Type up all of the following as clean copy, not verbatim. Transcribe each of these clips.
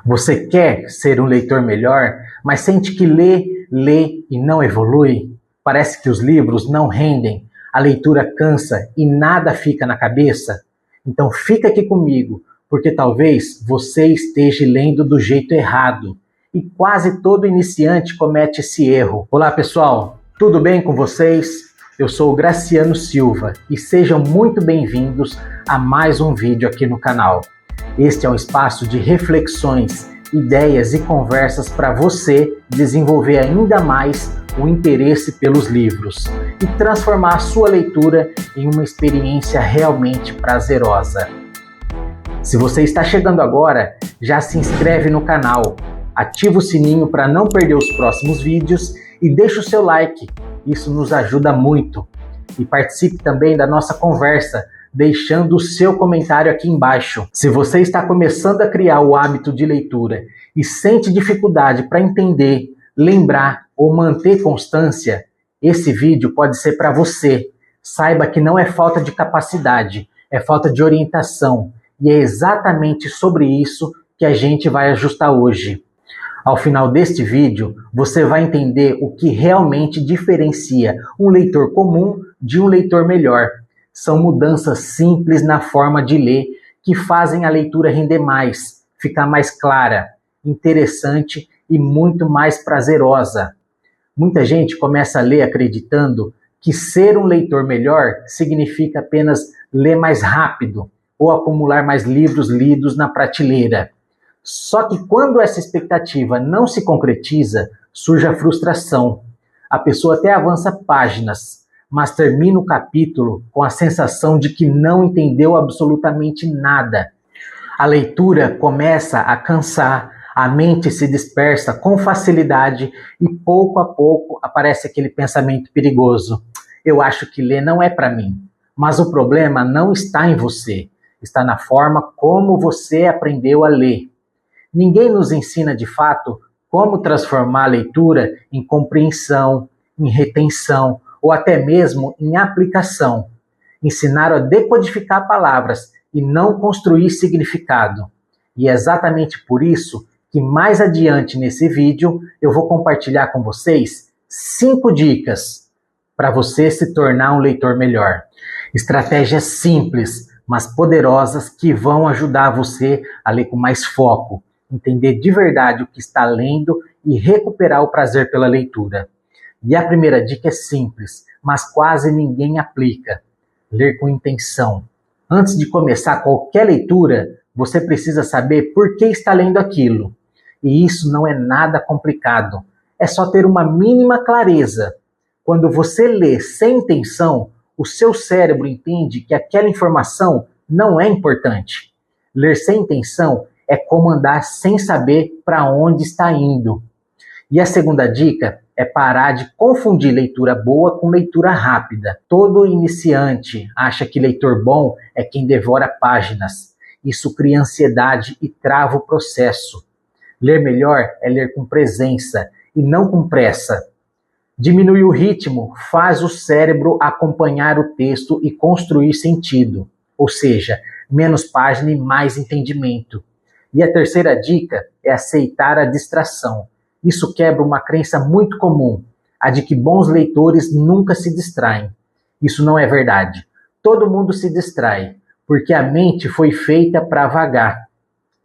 Você quer ser um leitor melhor, mas sente que lê e não evolui? Parece que os livros não rendem, a leitura cansa e nada fica na cabeça? Então fica aqui comigo, porque talvez você esteja lendo do jeito errado. E quase todo iniciante comete esse erro. Olá pessoal, tudo bem com vocês? Eu sou o Graciano Silva e sejam muito bem-vindos a mais um vídeo aqui no canal. Este é um espaço de reflexões, ideias e conversas para você desenvolver ainda mais o interesse pelos livros e transformar a sua leitura em uma experiência realmente prazerosa. Se você está chegando agora, já se inscreve no canal, ativa o sininho para não perder os próximos vídeos e deixa o seu like, isso nos ajuda muito. E participe também da nossa conversa, deixando o seu comentário aqui embaixo. Se você está começando a criar o hábito de leitura e sente dificuldade para entender, lembrar ou manter constância, esse vídeo pode ser para você. Saiba que não é falta de capacidade, é falta de orientação. E é exatamente sobre isso que a gente vai ajustar hoje. Ao final deste vídeo, você vai entender o que realmente diferencia um leitor comum de um leitor melhor. São mudanças simples na forma de ler que fazem a leitura render mais, ficar mais clara, interessante e muito mais prazerosa. Muita gente começa a ler acreditando que ser um leitor melhor significa apenas ler mais rápido ou acumular mais livros lidos na prateleira. Só que quando essa expectativa não se concretiza, surge a frustração. A pessoa até avança páginas, mas termina o capítulo com a sensação de que não entendeu absolutamente nada. A leitura começa a cansar, a mente se dispersa com facilidade e pouco a pouco aparece aquele pensamento perigoso. Eu acho que ler não é para mim. Mas o problema não está em você, está na forma como você aprendeu a ler. Ninguém nos ensina de fato como transformar a leitura em compreensão, em retenção ou até mesmo em aplicação. Ensinaram a decodificar palavras e não construir significado. E é exatamente por isso que mais adiante nesse vídeo eu vou compartilhar com vocês 5 dicas para você se tornar um leitor melhor. Estratégias simples, mas poderosas que vão ajudar você a ler com mais foco, entender de verdade o que está lendo e recuperar o prazer pela leitura. E a primeira dica é simples, mas quase ninguém aplica. Ler com intenção. Antes de começar qualquer leitura, você precisa saber por que está lendo aquilo. E isso não é nada complicado. É só ter uma mínima clareza. Quando você lê sem intenção, o seu cérebro entende que aquela informação não é importante. Ler sem intenção é como andar sem saber para onde está indo. E a segunda dica é parar de confundir leitura boa com leitura rápida. Todo iniciante acha que leitor bom é quem devora páginas. Isso cria ansiedade e trava o processo. Ler melhor é ler com presença e não com pressa. Diminuir o ritmo faz o cérebro acompanhar o texto e construir sentido. Ou seja, menos página e mais entendimento. E a terceira dica é aceitar a distração. Isso quebra uma crença muito comum, a de que bons leitores nunca se distraem. Isso não é verdade. Todo mundo se distrai, porque a mente foi feita para vagar.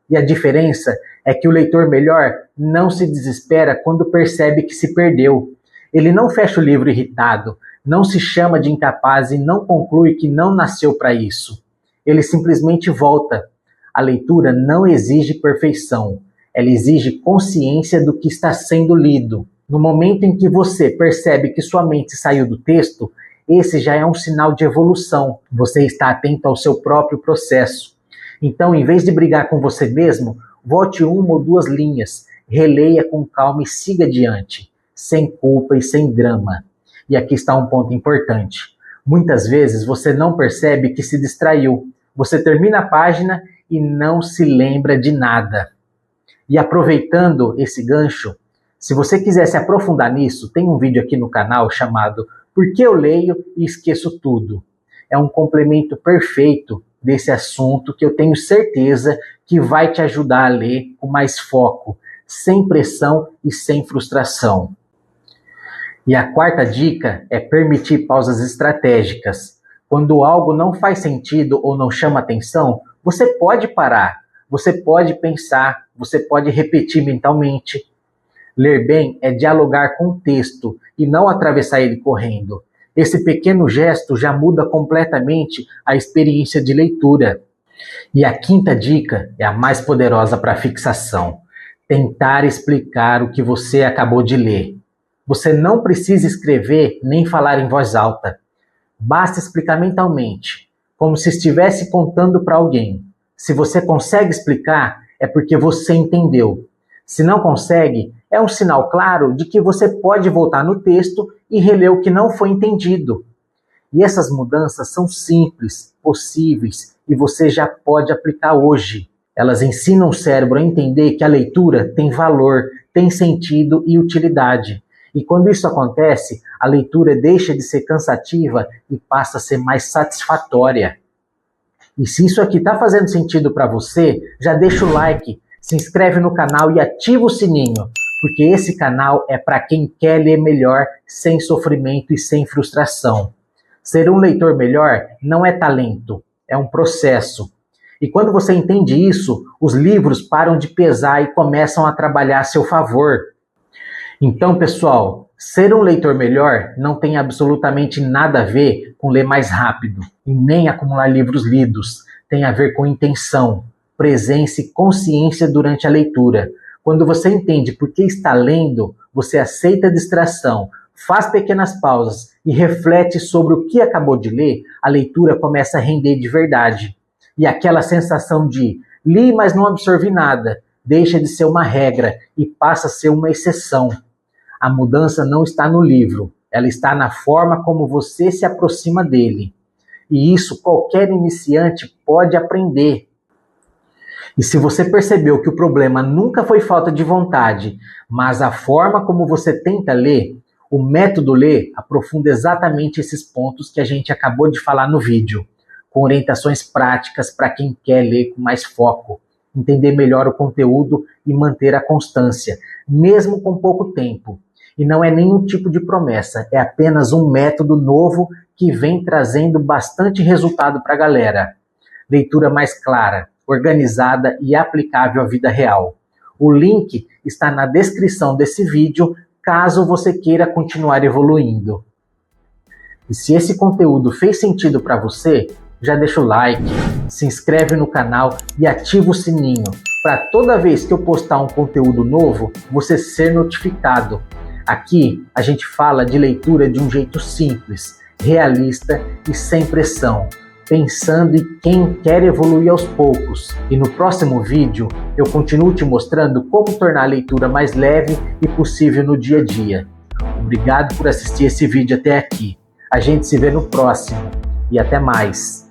E a diferença é que o leitor melhor não se desespera quando percebe que se perdeu. Ele não fecha o livro irritado, não se chama de incapaz e não conclui que não nasceu para isso. Ele simplesmente volta. A leitura não exige perfeição, ela exige consciência do que está sendo lido. No momento em que você percebe que sua mente saiu do texto, esse já é um sinal de evolução. Você está atento ao seu próprio processo. Então, em vez de brigar com você mesmo, volte 1 ou 2 linhas, releia com calma e siga adiante, sem culpa e sem drama. E aqui está um ponto importante. Muitas vezes você não percebe que se distraiu. Você termina a página e não se lembra de nada. E aproveitando esse gancho, se você quiser se aprofundar nisso, tem um vídeo aqui no canal chamado Por que eu leio e esqueço tudo? É um complemento perfeito desse assunto que eu tenho certeza que vai te ajudar a ler com mais foco, sem pressão e sem frustração. E a quarta dica é permitir pausas estratégicas. Quando algo não faz sentido ou não chama atenção, você pode parar, você pode pensar, você pode repetir mentalmente. Ler bem é dialogar com o texto e não atravessar ele correndo. Esse pequeno gesto já muda completamente a experiência de leitura. E a quinta dica é a mais poderosa para a fixação. Tentar explicar o que você acabou de ler. Você não precisa escrever nem falar em voz alta. Basta explicar mentalmente, como se estivesse contando para alguém. Se você consegue explicar, é porque você entendeu. Se não consegue, é um sinal claro de que você pode voltar no texto e reler o que não foi entendido. E essas mudanças são simples, possíveis e você já pode aplicar hoje. Elas ensinam o cérebro a entender que a leitura tem valor, tem sentido e utilidade. E quando isso acontece, a leitura deixa de ser cansativa e passa a ser mais satisfatória. E se isso aqui está fazendo sentido para você, já deixa o like, se inscreve no canal e ativa o sininho, porque esse canal é para quem quer ler melhor, sem sofrimento e sem frustração. Ser um leitor melhor não é talento, é um processo. E quando você entende isso, os livros param de pesar e começam a trabalhar a seu favor. Então, pessoal, ser um leitor melhor não tem absolutamente nada a ver com ler mais rápido e nem acumular livros lidos. Tem a ver com intenção, presença e consciência durante a leitura. Quando você entende por que está lendo, você aceita a distração, faz pequenas pausas e reflete sobre o que acabou de ler, a leitura começa a render de verdade. E aquela sensação de li, mas não absorvi nada, deixa de ser uma regra e passa a ser uma exceção. A mudança não está no livro, ela está na forma como você se aproxima dele. E isso qualquer iniciante pode aprender. E se você percebeu que o problema nunca foi falta de vontade, mas a forma como você tenta ler, o método Ler aprofunda exatamente esses pontos que a gente acabou de falar no vídeo, com orientações práticas para quem quer ler com mais foco, entender melhor o conteúdo e manter a constância, mesmo com pouco tempo. E não é nenhum tipo de promessa, é apenas um método novo que vem trazendo bastante resultado para a galera. Leitura mais clara, organizada e aplicável à vida real. O link está na descrição desse vídeo, caso você queira continuar evoluindo. E se esse conteúdo fez sentido para você, já deixa o like, se inscreve no canal e ativa o sininho, para toda vez que eu postar um conteúdo novo, você ser notificado. Aqui a gente fala de leitura de um jeito simples, realista e sem pressão, pensando em quem quer evoluir aos poucos. E no próximo vídeo eu continuo te mostrando como tornar a leitura mais leve e possível no dia a dia. Obrigado por assistir esse vídeo até aqui. A gente se vê no próximo e até mais.